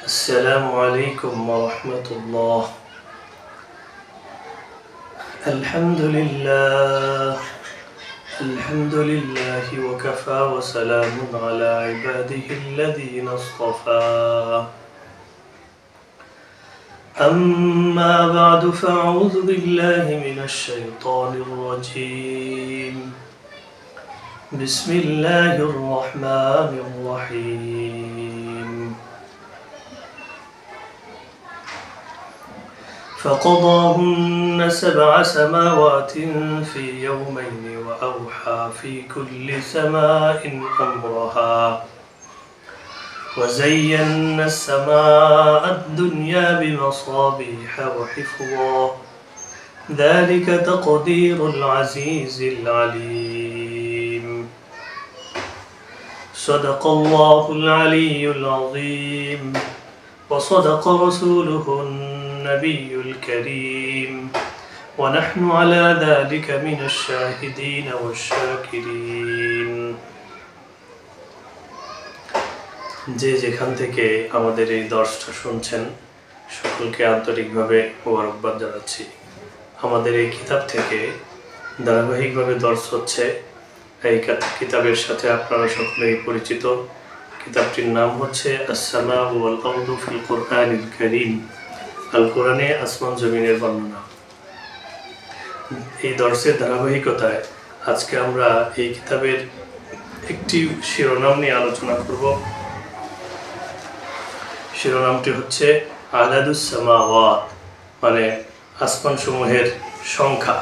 السلام عليكم ورحمة الله. الحمد لله وكفى وسلام على عباده الذين اصطفى. أما بعد فأعوذ بالله من الشيطان الرجيم. بسم الله الرحمن الرحيم. فقضاهن 7 سماوات في يومين وأوحى في كل سماء أمرها وزينا السماء الدنيا بمصابيح وحفظا ذلك تقدير العزيز العليم. صدق الله العلي العظيم وصدق رسوله النبي الكريم ونحن على ذلك من الشاهدين والشاكرين. যে যেখান থেকে আমাদের এই দর্শটা শুনছেন সকলকে আন্তরিকভাবে মোবারকবাদ জানাচ্ছি। আমাদের এই কিতাব থেকে ধারাবাহিকভাবে দর্শ হচ্ছে। এই কিতাবের সাথে আপনারা সকলেই পরিচিত। কিতাবটির নাম হচ্ছে আস-সামা ওয়াল আরদু ফিল কুরআনিল কারীম, আল কোরআনে আসমান জমিনের বর্ণনা। এই দর্শের ধারাবাহিকতায় আজকে আমরা এই কিতাবের একটি শিরোনাম নিয়ে আলোচনা করব। শিরোনামটি হচ্ছে আদাদুস সামাওয়াত, মানে আসমান সমূহের সংখ্যা।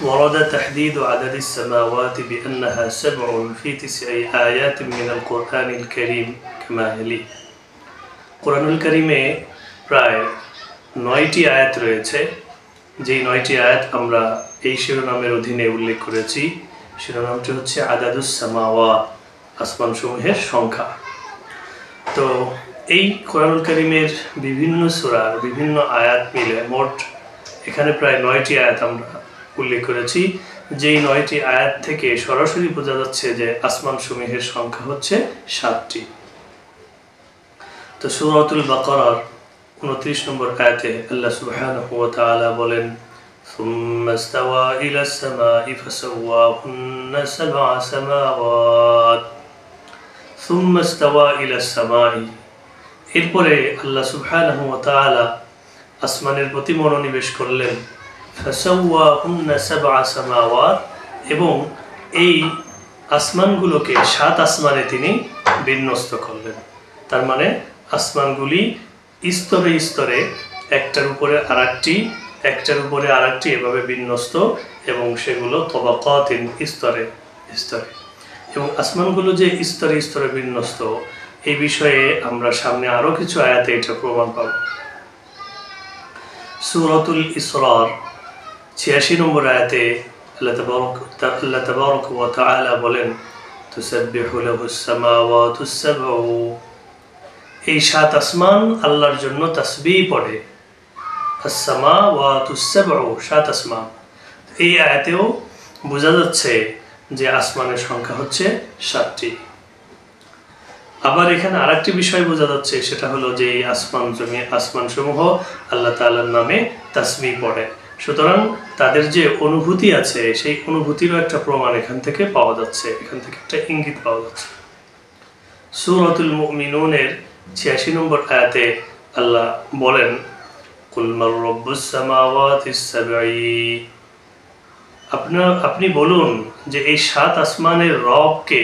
ورد تحديد عدد السماوات بأنها 7 في 9 آيات من القرآن الكريم كما يلي. কোরআনুল কারীমে প্রায় 9টি আয়াত রয়েছে। যেই 9টি আয়াত আমরা এই শিরোনামের অধীনে উল্লেখ করেছি। শিরোনামটি হচ্ছে আদাদুস সামাওয়াত, আসমান সমূহের সংখ্যা। তো এই কোরআনুল কারীমের বিভিন্ন সূরার বিভিন্ন আয়াত মিলে মোট এখানে প্রায় 9টি আয়াত আমরা উল্লেখ করেছি। যেই 9টি আয়াত থেকে সরাসরি বোঝা যাচ্ছে যে আসমান সমূহের সংখ্যা হচ্ছে 7টি। তো সূরাতুল বাকারার 29 নম্বর আয়াতে আল্লাহ সুবহানাহু ওয়া তাআলা বলেন, সুম্মা ইসতাওয়া ইলাস সামাই ফাসাওয়াহুন্না 7 সামাওয়াত। সুম্মা ইসতাওয়া ইলাস সামাই, এরপরে আল্লাহ সুবহানাহু ওয়া তাআলা আসমানের প্রতি মনোনিবেশ করলেন। ফাসাওয়াহুন্না 7 সামাওয়াত, এবং এই আসমানগুলোকে 7 আসমানে তিনি বিন্যস্ত করলেন। তার মানে আসমানগুলি স্তরে স্তরে একটার উপরে আরেকটি, একটার উপরে আরেকটি এভাবে বিন্যস্ত, এবং সেগুলো তবাকাতিন, স্তরে স্তরে। এবং আসমানগুলো যে স্তরে স্তরে বিন্যস্ত, এই বিষয়ে আমরা সামনে আরো কিছু আয়াতে এটা প্রমাণ পাব। সূরাতুল ইসরার 86 নম্বর আয়াতে আল্লাহ তাবারাক ওয়া তাআলা বলেন, তুসাব্বিহু লাহুস সামাওয়াতুস সাবউ। এই 7 আসমান আল্লাহর জন্য তাসবিহ পড়ে। আস-সামাওয়াতুস সাবউ, 7 আসমান। এই আয়াতেও বোঝা যাচ্ছে যে আসমানের সংখ্যা হচ্ছে 7টি। আবার এখানে আরেকটি বিষয় বোঝা যাচ্ছে, সেটা হলো যে এই আসমান সমূহ আল্লাহ তাআলার নামে তাসবিহ পড়ে। সুতরাং তাদের যে অনুভূতি আছে, সেই অনুভূতিরও একটা প্রমাণ এখান থেকে পাওয়া যাচ্ছে, এখান থেকে একটা ইঙ্গিত পাওয়া যাচ্ছে। সূরাতুল মুমিনুনের 86 নম্বর আয়াতে আল্লাহ বলেন, কুল মান রাব্বুস সামাওয়াতিস সাবঈ। আপনি বলুন যে এই 7 আসমানের রব কে?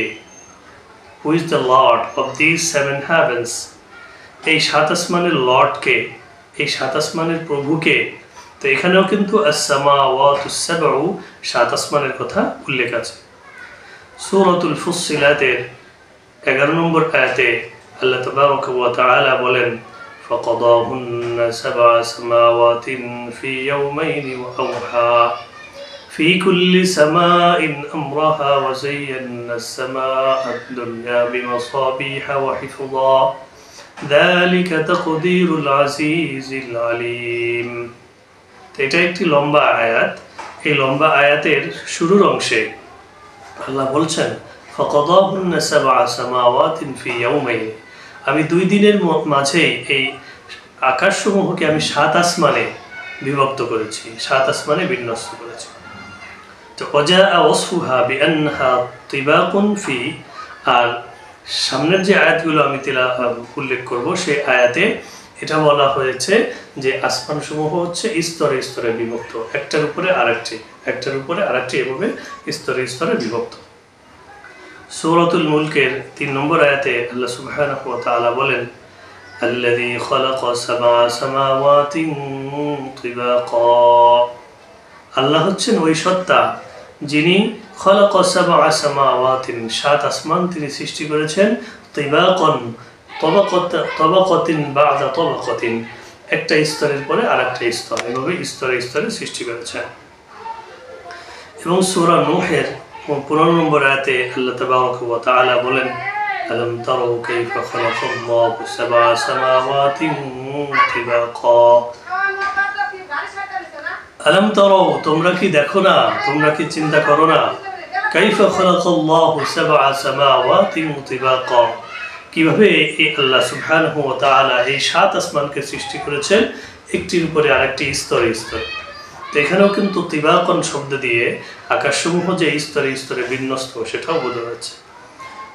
Who is the lord of this 7 heavens? এই 7 আসমানের লর্ড কে? এই 7 আসমানের প্রভু কে? তো এখানেও কিন্তু আস-সামাওয়াতুস সাবউ, 7 আসমানের কথা উল্লেখ আছে। সূরাতুল ফুসসিলাতের 11 নম্বর আয়াতে আল্লাহ তাবারাক ওয়া তাআলা বলেন, ফাকাদাহুন্না 7 সামাওয়াতিন ফি ইয়াওমাইনি ওয়া আওহা ফি কুল্লি সামাইন আমরাহা ওয়া যায়্যানা আস-সামাআ আদ-দুনিয়া বিমাসাবিহা ওয়া হিফযা যালিকা তাকদীরুল আজিজিল আলীম। এটা একটি লম্বা আয়াত। এই লম্বা আয়াতের শুরুর অংশে আল্লাহ বলছেন, فقضاهن 7 سماوات في يومين আমি 2 দিনের মাঝে এই আকাশসমূহকে আমি 7 আসমানে বিভক্ত করেছি, 7 আসমানে বিন্যস্ত করেছি। তো ওয়াজাআ ওয়াসফুহা বিআন্নাহা তিবাকুন ফি, আর সামনের যে আয়াতগুলো আমি উল্লেখ করব সেই আয়াতে এটা বলা হয়েছে যে আসমানসমূহ হচ্ছে স্তরে স্তরে বিভক্ত, একটার উপরে আরেকটি, একটার উপরে আরেকটি, এভাবে স্তরে স্তরে বিভক্ত। সূরাতুল মুলকের 3 নম্বর আয়াতে আল্লাহ সুবহানাহু ওয়া তাআলা বলেন, আল্লাযী খালাকা সাবআ সামাওয়াতিন তিবাকা, আল্লাহ হচ্ছেন ওই সত্তা যিনি খালাকা সাবআ সামাওয়াতিন, 7 আসমান তিনি সৃষ্টি করেছেন, তিবাকান তবাকাতিন বা'দা তবাকাতিন, একটা স্তরের পরে আরেকটা স্তর, এভাবে স্তরে স্তরে সৃষ্টি করেছেন। এবং সূরা নূহের 15 নম্বর আয়াতে আল্লাহ তাবারাকা ওয়া তাআলা বলেন, আলাম তারাউ কাইফা খালাকাল্লাহু সাবআ সামাওয়াতিন তিবাকা, আলাম তারাউ, তোমরা কি দেখো না, তোমরা কি চিন্তা করো না, কাইফা খালাকাল্লাহু সাবআ সামাওয়াতিন তিবাকা, কিভাবে এই আল্লাহ সুবহানাহু ওয়া তাআলা এই 7 আসমানকে সৃষ্টি করেছেন একটির উপরে আরেকটি স্তরে স্তরে। তো এখানেও কিন্তু তিবাকান শব্দ দিয়ে আকাশসমূহ যে স্তরে স্তরে বিন্যস্ত সেটাও বোঝা যাচ্ছে।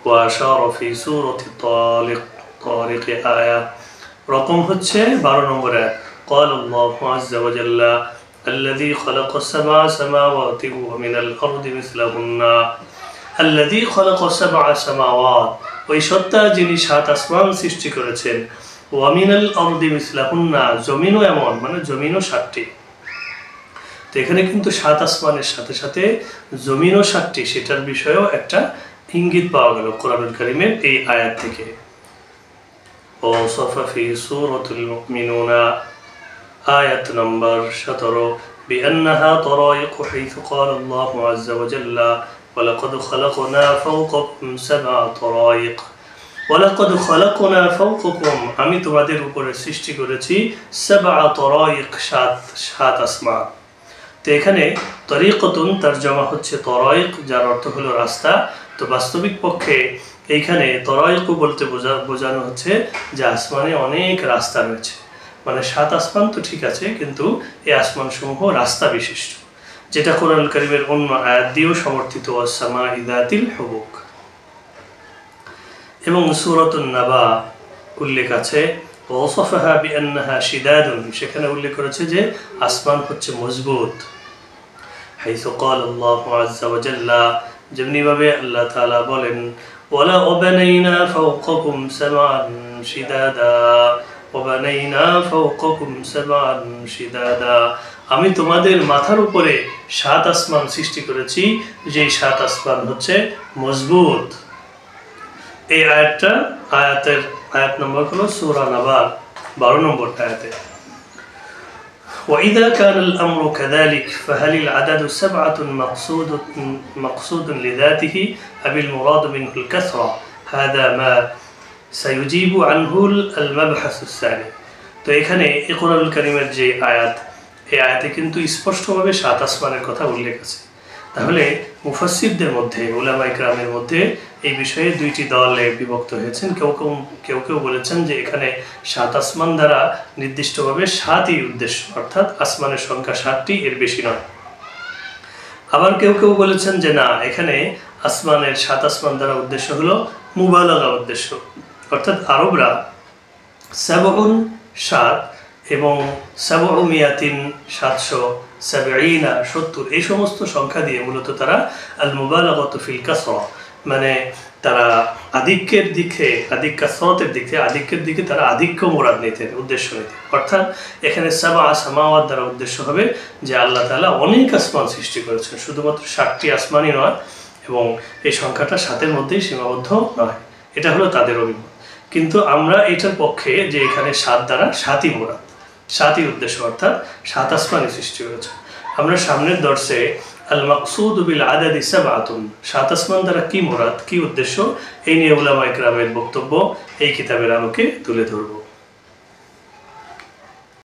ওয়া আশারা ফি সূরাতি তারিক আয়া রকম হচ্ছে 12 নম্বর আয়াত, قال الله عز وجل الذي خلق سبع سماوات ومن الأرض مثلهن الذي خلق سبع سماوات, ওই সত্তা যিনি 7 আসমান সৃষ্টি করেছেন, ওয়ামিনাল আরদি মিসলাহুন্না, জমিনও এমন, মানে জমিনও 7টি। তো এখানে কিন্তু 7 আসমানের সাথে সাথে জমিনও 7টি, সেটার বিষয়েও একটা ইঙ্গিত পাওয়া গেল কোরআনুল কারীমের এই আয়াত থেকে। ওয়াসাফা ফি সূরাতুল মুমিনুনা আয়াত নম্বর 17 বিআন্নাহা তারাইক হাইথু ক্বালা আল্লাহু আযজা ওয়া জাল্লা ওয়ালাকাদ খালাকনা ফাওকাকুম সাবআ তারাইক, ওয়ালাকাদ খালাকনা ফাওকাকুম, আমি তোমাদের উপরে সৃষ্টি করেছি সাবআ তারাইক, 7 আসমান। তো এখানে তরিকতুন তরজমা হচ্ছে তরাইক, যার অর্থ হলো রাস্তা। তো বাস্তবিক পক্ষে এইখানে তরাইক বলতে বোঝানো হচ্ছে যে আসমানে অনেক রাস্তা রয়েছে, মানে 7 আসমান তো ঠিক আছে, কিন্তু এই আসমান সমূহ রাস্তা বিশিষ্ট, যেটা কোরআনুল কারীমের অন্য আয়াত দিয়েও সমর্থিত, ওয়াস-সামাই যাতিল হুবুক। এবং সূরাতুন নাবা উল্লেখ আছে ওয়াসাফাহা বিআন্নাহা শিদাদুন, সেখানে উল্লেখ করেছে যে আসমান হচ্ছে মজবুত। হাইসু ক্বালা আল্লাহু আযজা ওয়া জাল্লা, যেমনি ভাবে আল্লাহ তাআলা বলেন, ওয়ালা ওয়াবানাইনা ফাওকাকুম সাবআন শিদাদা, ওয়াবানাইনা ফাওকাকুম সাবআন শিদাদা, আমি তোমাদের মাথার উপরে 7 আসমান সৃষ্টি করেছি, যেই 7 আসমান হচ্ছে মজবুত। এই আয়াত নম্বর হলো সূরা নাবা 12 নম্বর আয়াতে। وإذا كان الأمر كذلك فهل العدد 7 مقصود لذاته أم المراد منه الكثرة؟ هذا ما سيجيب عنه المبحث الثاني। তো এখানে এই কোরআনুল কারীমের যে আয়াত, এই আয়াতে কিন্তু স্পষ্টভাবে 7 আসমানের কথা উল্লেখ আছে। তাহলে মুফাসসিরদের মধ্যে, উলামায়ে কেরামের মধ্যে এই বিষয়ে 2টি দলে বিভক্ত হয়েছেন। কেউ কেউ বলেছেন যে এখানে 7 আসমান দ্বারা নির্দিষ্টভাবে 7ই উদ্দেশ্য, অর্থাৎ আসমানের সংখ্যা 7টি, এর বেশি নয়। আবার কেউ বলেছেন যে না, এখানে আসমানের 7 আসমান দ্বারা উদ্দেশ্য হলো মুবালাগা উদ্দেশ্য, অর্থাৎ আরবরা 7 এবং 770 এই সমস্ত সংখ্যা দিয়ে মূলত তারা আল মুবালাগাতু ফিল কাসরা, মানে তারা আধিক্যের দিকে তারা আধিক্য মুরাদ নিতেন, উদ্দেশ্য নিতেন। অর্থাৎ এখানে 7 সামাওয়াত দ্বারা উদ্দেশ্য হবে যে আল্লাহ তাআলা অনেক আসমান সৃষ্টি করেছেন, শুধুমাত্র 7টি আসমানই নয়, এবং এই সংখ্যাটা 7-এর মধ্যেই সীমাবদ্ধ নয়, এটা হলো তাদের অভিমত। কিন্তু আমরা এটার পক্ষে যে এখানে 7 দ্বারা 7ই মুরাদ, 7ই উদ্দেশ্য, অর্থাৎ 7 আসমানই সৃষ্টি করেছে। আমরা সামনের দর্শে আল মাকসুদ বিল আদাদি 7 আসমান দ্বারা কি মুরাদ, কি উদ্দেশ্য, এই নিয়ে উলামায়ে কেরামের বক্তব্য এই কিতাবের আলোকে তুলে ধরব।